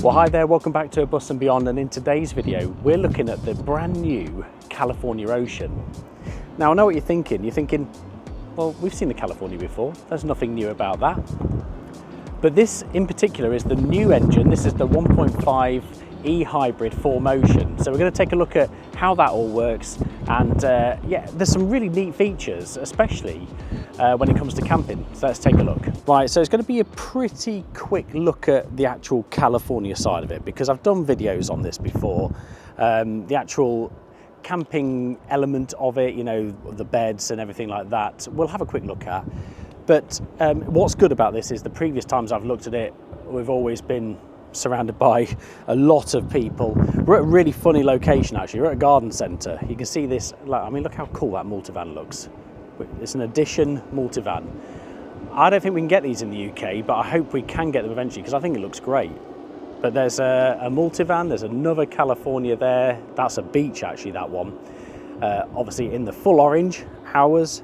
Well, hi there, welcome back to Abus and Beyond, and in today's video we're looking at the brand new California Ocean. Now I know what you're thinking, well, we've seen the California before, there's nothing new about that. But this in particular is the new engine. This is the 1.5 E Hybrid 4Motion. So we're going to take a look at how that all works, and yeah, there's some really neat features, especially when it comes to camping. So let's take a look. Right, so it's going to be a pretty quick look at the actual California side of it, because I've done videos on this before. The actual camping element of it, you know, the beds and everything like that, we'll have a quick look at. But what's good about this is the previous times I've looked at it, we've always been surrounded by a lot of people. We're at a really funny location actually. We're at a garden centre. You can see this, I mean, look how cool that Multivan looks. It's an Edition Multivan. I don't think we can get these in the UK, but I hope we can get them eventually because I think it looks great. But there's a Multivan, there's another California there. That's a beach actually, that one. Obviously in the full orange. Ours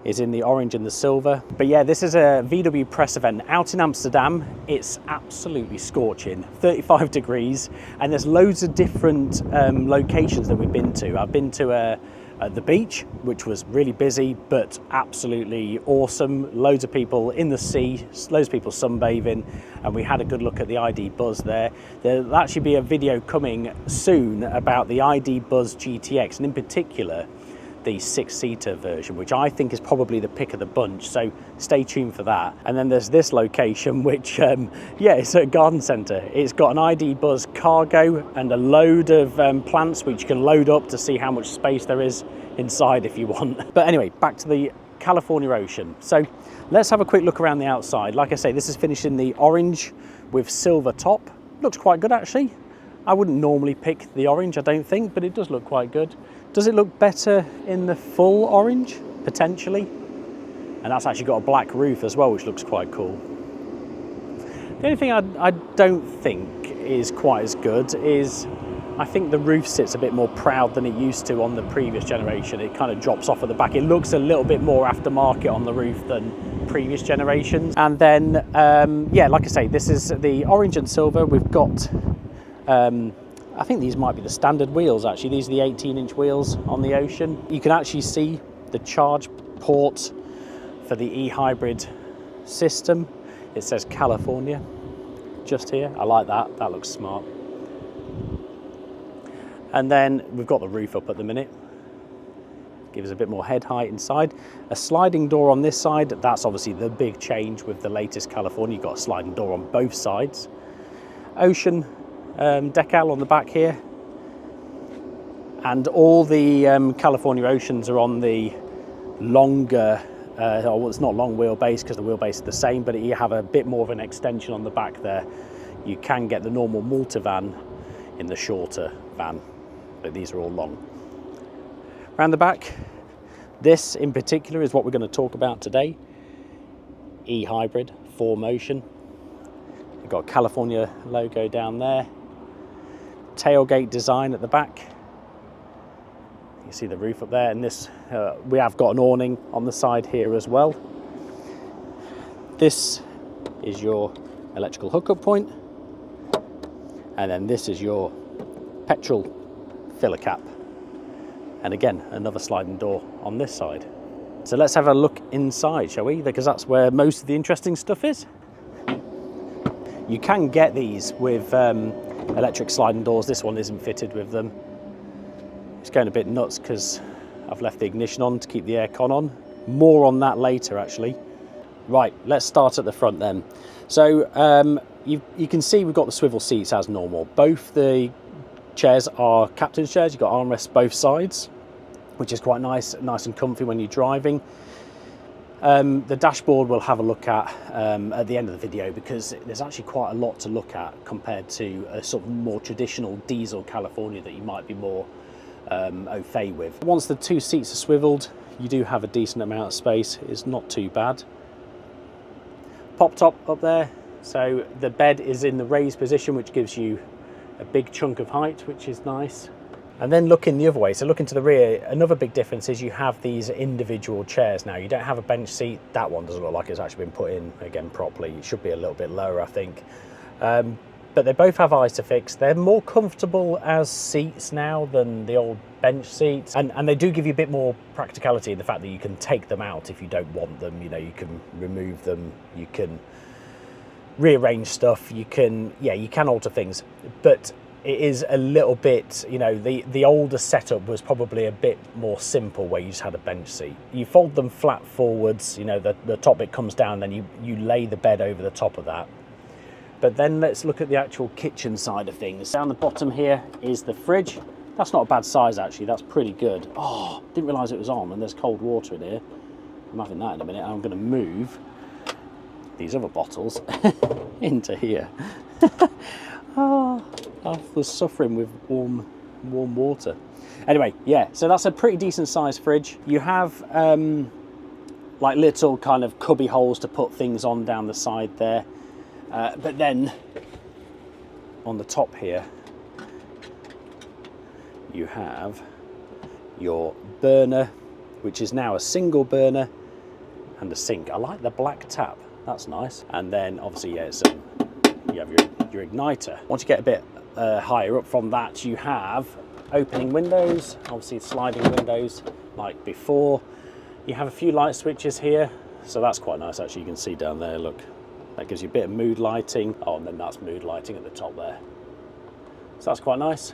is in the orange and the silver. But yeah, this is a VW press event out in Amsterdam. It's absolutely scorching, 35 degrees, and there's loads of different locations that we've been to. I've been to the beach, which was really busy, but absolutely awesome. Loads of people in the sea, loads of people sunbathing, and we had a good look at the ABus there. There'll actually be a video coming soon about the ABus GTX, and in particular, the 6-seater version, which I think is probably the pick of the bunch, so stay tuned for that. And then there's this location, which yeah, it's a garden centre. It's got an ABus cargo and a load of plants which you can load up to see how much space there is inside if you want. But anyway, back to the California Ocean. So let's have a quick look around the outside. Like I say, this is finished in the orange with silver top. Looks quite good actually. I wouldn't normally pick the orange, I don't think, but it does look quite good. Does it look better in the full orange? Potentially. And that's actually got a black roof as well, which looks quite cool. The only thing I don't think is quite as good is I think the roof sits a bit more proud than it used to on the previous generation. It kind of drops off at the back. It looks a little bit more aftermarket on the roof than previous generations. And then, yeah, like I say, this is the orange and silver. We've got I think these might be the standard wheels actually. These are the 18-inch wheels on the Ocean. You can actually see the charge port for the E Hybrid system. It says California just here. I like that, that looks smart. And then we've got the roof up at the minute. Gives a bit more head height inside. A sliding door on this side, that's obviously the big change with the latest California. You've got a sliding door on both sides. Ocean decal on the back here, and all the California Oceans are on the longer, well, it's not long wheelbase because the wheelbase is the same, but you have a bit more of an extension on the back there. You can get the normal Multivan in the shorter van, but these are all long. Around the back, this in particular is what we're going to talk about today. E Hybrid 4Motion. You've got a California logo down there. Tailgate design at the back. You see the roof up there, and this we have got an awning on the side here as well. This is your electrical hookup point, and then this is your petrol filler cap, and again another sliding door on this side. So let's have a look inside, shall we, because that's where most of the interesting stuff is. You can get these with electric sliding doors. This one isn't fitted with them. It's going a bit nuts because I've left the ignition on to keep the aircon on. More on that later actually. Right, let's start at the front then. So you can see we've got the swivel seats as normal. Both the chairs are captain's chairs. You've got armrests both sides, which is quite nice and comfy when you're driving. The dashboard we'll have a look at the end of the video, because there's actually quite a lot to look at compared to a sort of more traditional diesel California that you might be more au fait with. Once the two seats are swiveled, you do have a decent amount of space. It's not too bad. Pop top up there, so the bed is in the raised position, which gives you a big chunk of height, which is nice. And then looking the other way, so looking to the rear, another big difference is you have these individual chairs now. You don't have a bench seat. That one doesn't look like it's actually been put in again properly. It should be a little bit lower, I think. but they both have Isofix. They're more comfortable as seats now than the old bench seats, and they do give you a bit more practicality in the fact that you can take them out if you don't want them. You know, you can remove them, you can rearrange stuff, you can alter things, but it is a little bit, you know, the older setup was probably a bit more simple, where you just had a bench seat. You fold them flat forwards, you know, the top bit comes down, then you lay the bed over the top of that. But then let's look at the actual kitchen side of things. Down the bottom here is the fridge. That's not a bad size, actually. That's pretty good. Oh, didn't realise it was on, and there's cold water in here. I'm having that in a minute. I'm going to move these other bottles into here. Oh, I was suffering with warm water. Anyway, yeah, so that's a pretty decent sized fridge. You have like little kind of cubby holes to put things on down the side there. But then on the top here, you have your burner, which is now a single burner, and a sink. I like the black tap, that's nice. And then obviously, yeah, you have your igniter. Once you get a bit higher up from that, you have opening windows, obviously sliding windows like before. You have a few light switches here, so that's quite nice actually. You can see down there, look, that gives you a bit of mood lighting. Oh, and then that's mood lighting at the top there, so that's quite nice.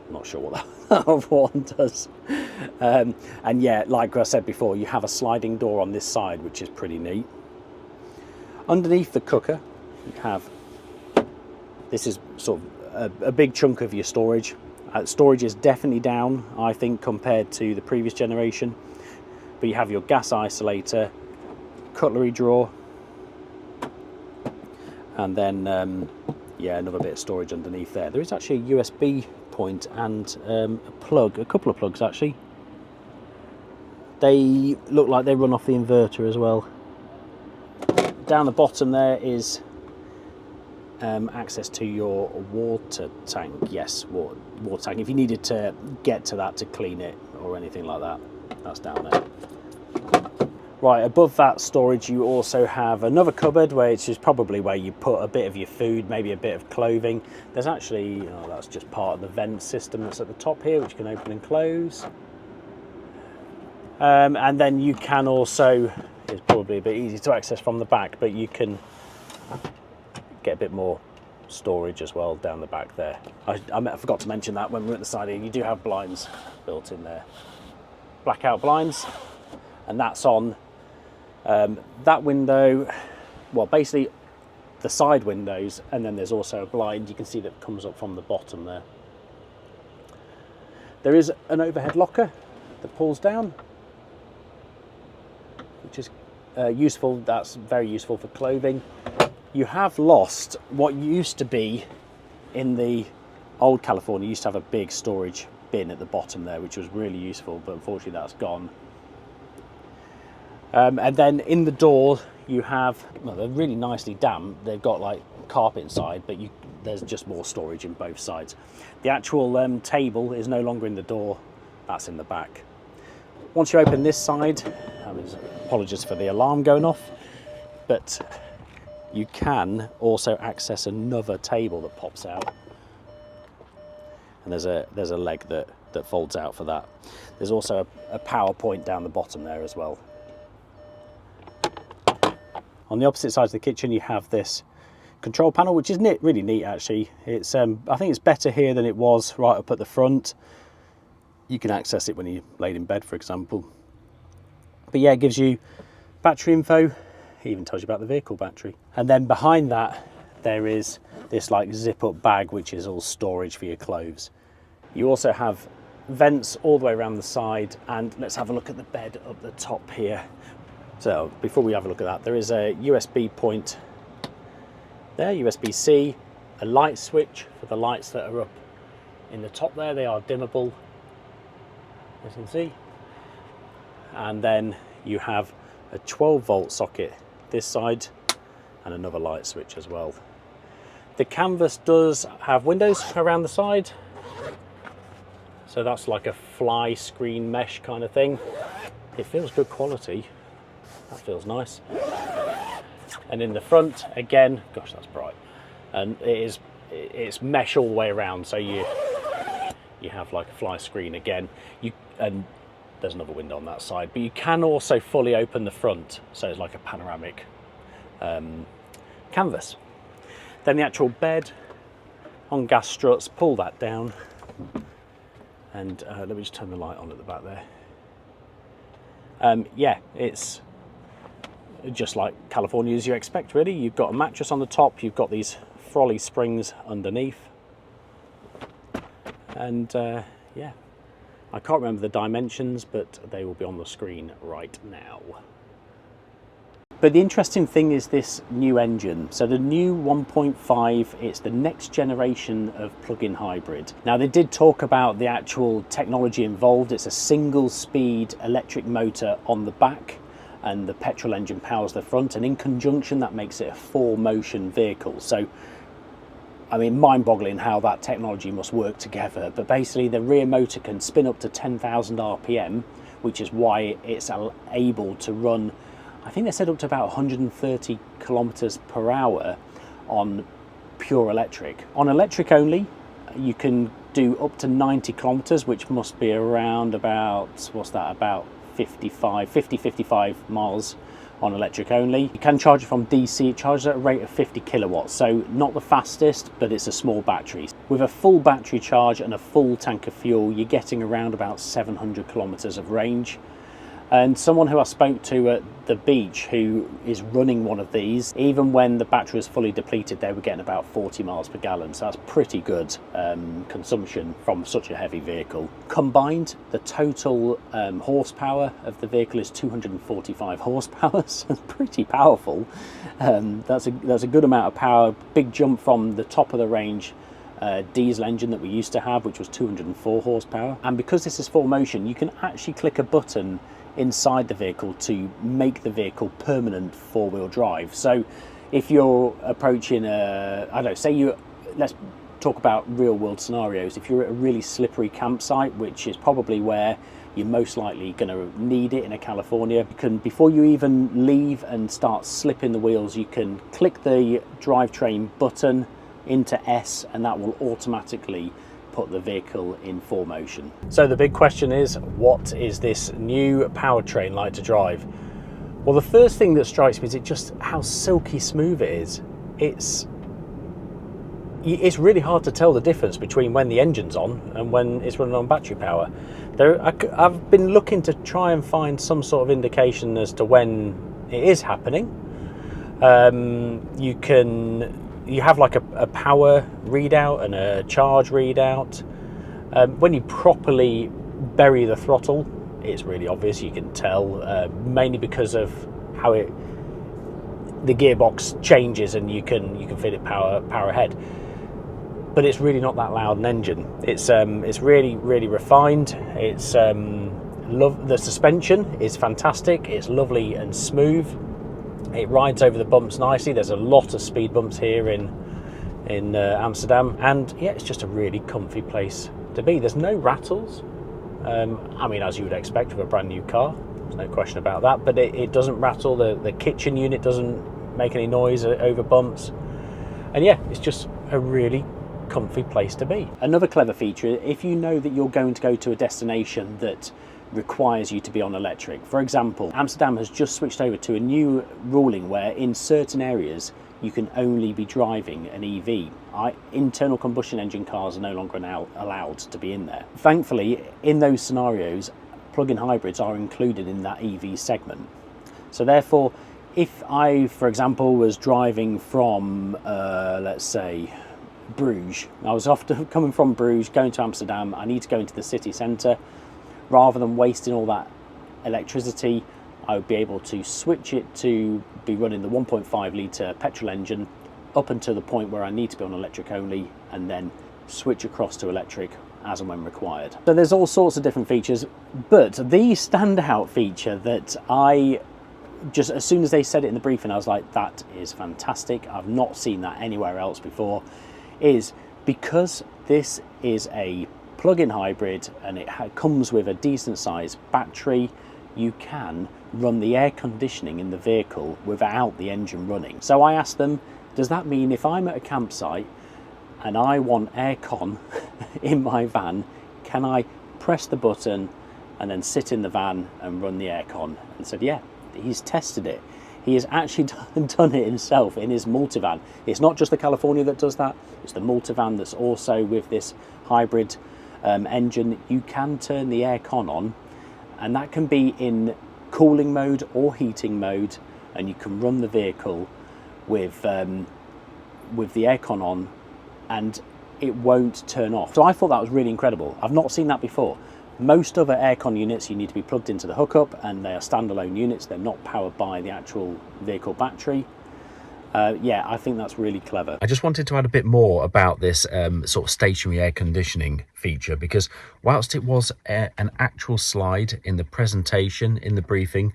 I'm not sure what that other one does. And yeah, like I said before, you have a sliding door on this side, which is pretty neat. Underneath the cooker, you have, this is sort of a big chunk of your storage. Storage is definitely down, I think, compared to the previous generation. But you have your gas isolator, cutlery drawer, and then yeah, another bit of storage underneath there. There is actually a USB point and a couple of plugs actually. They look like they run off the inverter as well. Down the bottom there is access to your water tank. Yes, water tank. If you needed to get to that to clean it or anything like that, that's down there. Right, above that storage you also have another cupboard, which is probably where you put a bit of your food, maybe a bit of clothing. There's actually, oh, that's just part of the vent system that's at the top here, which you can open and close. And then you can also, it's probably a bit easy to access from the back, but you can get a bit more storage as well down the back there. I forgot to mention that when we were at the side here, you do have blinds built in there. Blackout blinds, and that's on that window, well, basically the side windows, and then there's also a blind you can see that comes up from the bottom there. There is an overhead locker that pulls down, which is useful. That's very useful for clothing. You have lost what used to be in the old California. You used to have a big storage bin at the bottom there, which was really useful, but unfortunately that's gone. And then in the door you have, well, they're really nicely damp. They've got like carpet inside, but there's just more storage in both sides. The actual table is no longer in the door, that's in the back. Once you open this side, apologies for the alarm going off, but you can also access another table that pops out. And there's a leg that folds out for that. There's also a power point down the bottom there as well. On the opposite side of the kitchen you have this control panel, which is really neat actually. It's I think it's better here than it was right up at the front. You can access it when you're laid in bed, for example. But yeah, it gives you battery info. It even tells you about the vehicle battery. And then behind that there is this like zip up bag, which is all storage for your clothes. You also have vents all the way around the side, and let's have a look at the bed up the top here. So before we have a look at that, there is a USB point there, USB-C, a light switch for the lights that are up in the top there. They are dimmable, as you can see. And then you have a 12-volt socket this side and another light switch as well. The canvas does have windows around the side, so that's like a fly screen mesh kind of thing. It feels good quality. That feels nice. And in the front, again, gosh, that's bright. And it is it's mesh all the way around, so you have like a fly screen again. And there's another window on that side, but you can also fully open the front, so it's like a panoramic canvas. Then the actual bed on gas struts, pull that down, and let me just turn the light on at the back there. Yeah, it's just like California as you expect, really. You've got a mattress on the top, you've got these Frolly springs underneath, and yeah, I can't remember the dimensions, but they will be on the screen right now. But the interesting thing is this new engine. So the new 1.5, it's the next generation of plug-in hybrid. Now they did talk about the actual technology involved. It's a single speed electric motor on the back, and the petrol engine powers the front, and in conjunction that makes it a 4Motion vehicle. So I mean, mind-boggling how that technology must work together. But basically the rear motor can spin up to 10,000 RPM, which is why it's able to run, I think they said up to about 130 kilometers per hour on pure electric. On electric only, you can do up to 90 kilometers, which must be around about, what's that, about 55 miles on electric only. You can charge it from DC. It charges at a rate of 50 kilowatts, so not the fastest, but it's a small battery. With a full battery charge and a full tank of fuel, you're getting around about 700 kilometers of range. And someone who I spoke to at the beach who is running one of these, even when the battery was fully depleted, they were getting about 40 miles per gallon. So that's pretty good consumption from such a heavy vehicle. Combined, the total horsepower of the vehicle is 245 horsepower, so it's pretty powerful. That's a good amount of power, big jump from the top of the range diesel engine that we used to have, which was 204 horsepower. And because this is 4Motion, you can actually click a button inside the vehicle to make the vehicle permanent four-wheel drive. So if you're approaching I don't know, say let's talk about real world scenarios. If you're at a really slippery campsite, which is probably where you're most likely going to need it in California, you can, before you even leave and start slipping the wheels, you can click the drivetrain button into S, and that will automatically put the vehicle in 4Motion. So the big question is, what is this new powertrain like to drive? Well, the first thing that strikes me is just how silky smooth it is. It's really hard to tell the difference between when the engine's on and when it's running on battery power. I've been looking to try and find some sort of indication as to when it is happening. You have like a power readout and a charge readout. When you properly bury the throttle, it's really obvious, you can tell, mainly because of how the gearbox changes and you can fit it power ahead. But it's really not that loud an engine. It's really, really refined. It's the suspension is fantastic. It's lovely and smooth. It rides over the bumps nicely. There's a lot of speed bumps here in Amsterdam, and yeah, it's just a really comfy place to be. There's no rattles. I mean, as you would expect with a brand new car, there's no question about that, but it doesn't rattle. The kitchen unit doesn't make any noise over bumps, and yeah, it's just a really comfy place to be. Another clever feature, if you know that you're going to go to a destination that requires you to be on electric. For example, Amsterdam has just switched over to a new ruling where in certain areas you can only be driving an EV. Internal combustion engine cars are no longer allowed to be in there. Thankfully, in those scenarios, plug-in hybrids are included in that EV segment. So therefore, if I, for example, was driving from, let's say, Bruges, I was often coming from Bruges, going to Amsterdam, I need to go into the city centre. Rather than wasting all that electricity, I would be able to switch it to be running the 1.5 litre petrol engine up until the point where I need to be on electric only, and then switch across to electric as and when required. So there's all sorts of different features, but the standout feature that I just, as soon as they said it in the briefing, I was like, that is fantastic. I've not seen that anywhere else before, is because this is a plug-in hybrid and it comes with a decent sized battery, you can run the air conditioning in the vehicle without the engine running. So I asked them, does that mean if I'm at a campsite and I want aircon in my van, can I press the button and then sit in the van and run the aircon? And said, yeah, he's tested it. He has actually done it himself in his Multivan. It's not just the California that does that, it's the Multivan that's also with this hybrid engine. You can turn the aircon on, and that can be in cooling mode or heating mode, and you can run the vehicle with the aircon on and it won't turn off. So I thought that was really incredible. I've not seen that before. Most other aircon units, you need to be plugged into the hookup, and they are standalone units. They're not powered by the actual vehicle battery. Yeah, I think that's really clever. I just wanted to add a bit more about this sort of stationary air conditioning feature, because whilst it was an actual slide in the presentation, in the briefing,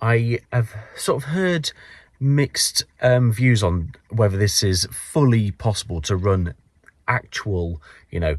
I have sort of heard mixed views on whether this is fully possible to run actual, you know,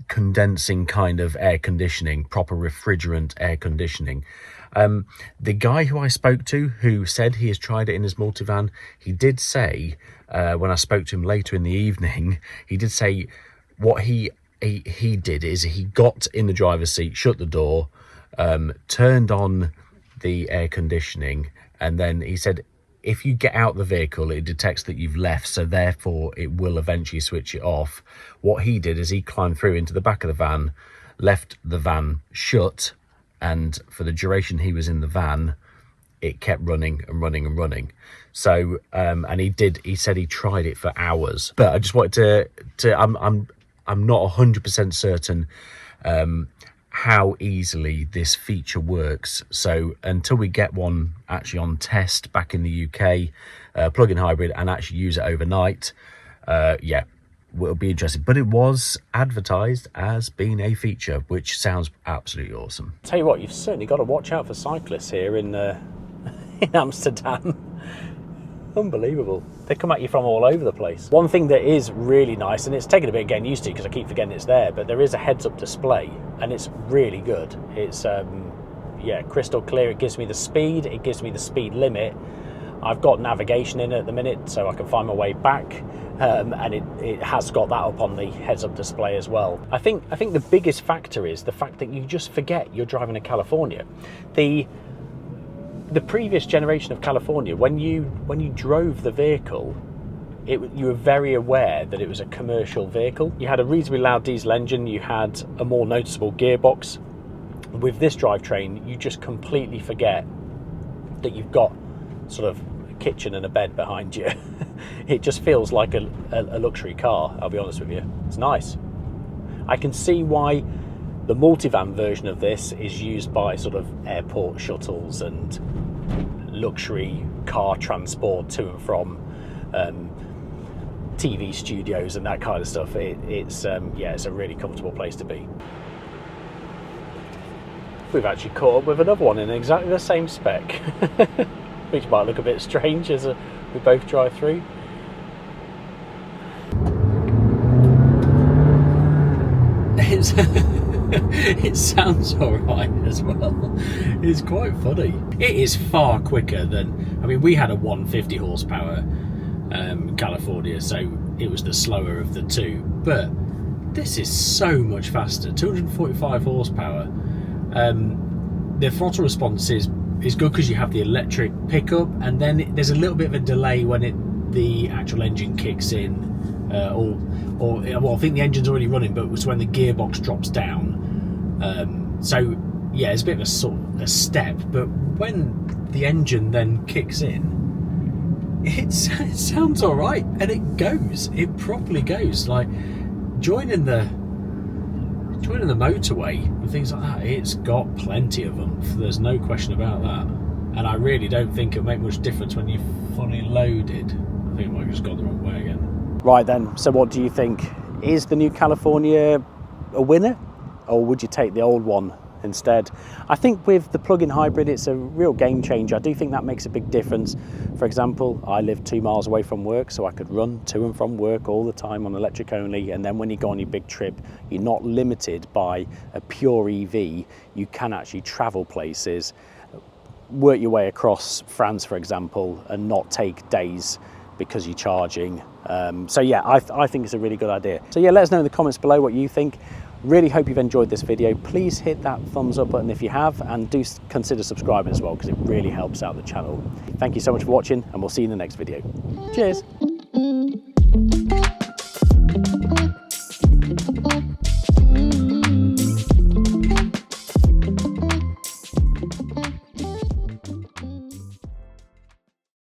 condensing kind of air conditioning, proper refrigerant air conditioning. The guy who I spoke to, who said he has tried it in his Multivan, he did say, when I spoke to him later in the evening, he did say what he did is he got in the driver's seat, shut the door, turned on the air conditioning, and then he said if you get out the vehicle, it detects that you've left, so therefore it will eventually switch it off. What he did is he climbed through into the back of the van, left the van shut, and for the duration he was in the van, it kept running and running and running. So and he said he tried it for hours. But I just wanted to I'm not 100% certain how easily this feature works. So until we get one actually on test back in the UK, plug-in hybrid, and actually use it overnight, yeah, will be interesting. But it was advertised as being a feature, which sounds absolutely awesome. Tell you what, you've certainly got to watch out for cyclists here in Amsterdam. Unbelievable. They come at you from all over the place. One thing that is really nice, and it's taken a bit of getting used to because I keep forgetting it's there, but there is a heads-up display, and it's really good. It's yeah, crystal clear. It gives me the speed, it gives me the speed limit. I've got navigation in it at the minute, so I can find my way back, and it has got that up on the heads-up display as well. I think the biggest factor is the fact that you just forget you're driving a California. The previous generation of California, when you drove the vehicle, you were very aware that it was a commercial vehicle. You had a reasonably loud diesel engine, you had a more noticeable gearbox. With this drivetrain, you just completely forget that you've got sort of a kitchen and a bed behind you. It just feels like a luxury car, I'll be honest with you. It's nice. I can see why the Multivan version of this is used by sort of airport shuttles and luxury car transport to and from TV studios and that kind of stuff. It's yeah, it's a really comfortable place to be. We've actually caught up with another one in exactly the same spec, which might look a bit strange as we both drive through. It sounds alright as well. It's quite funny. It is far quicker than, I mean, we had a 150 horsepower California, so it was the slower of the two, but this is so much faster. 245 horsepower. The throttle response is good because you have the electric pickup, and then there's a little bit of a delay when the actual engine kicks in, or well, I think the engine's already running, but it's when the gearbox drops down. So yeah, it's a bit of a sort of a step, but when the engine then kicks in, it sounds all right, and it properly goes. Like joining the motorway and things like that, it's got plenty of them. There's no question about that. And I really don't think it'll make much difference when you're fully loaded. I think I might have just gone the wrong way again. Right then, so what do you think? Is the new California a winner, or would you take the old one instead? I think with the plug-in hybrid, it's a real game changer. I do think that makes a big difference. For example, I live 2 miles away from work, so I could run to and from work all the time on electric only, and then when you go on your big trip, you're not limited by a pure EV. You can actually travel places, work your way across France, for example, and not take days because you're charging. So yeah, I think it's a really good idea. So yeah, let us know in the comments below what you think. Really hope you've enjoyed this video. Please hit that thumbs up button if you have, and do consider subscribing as well, because it really helps out the channel. Thank you so much for watching, and we'll see you in the next video. Cheers.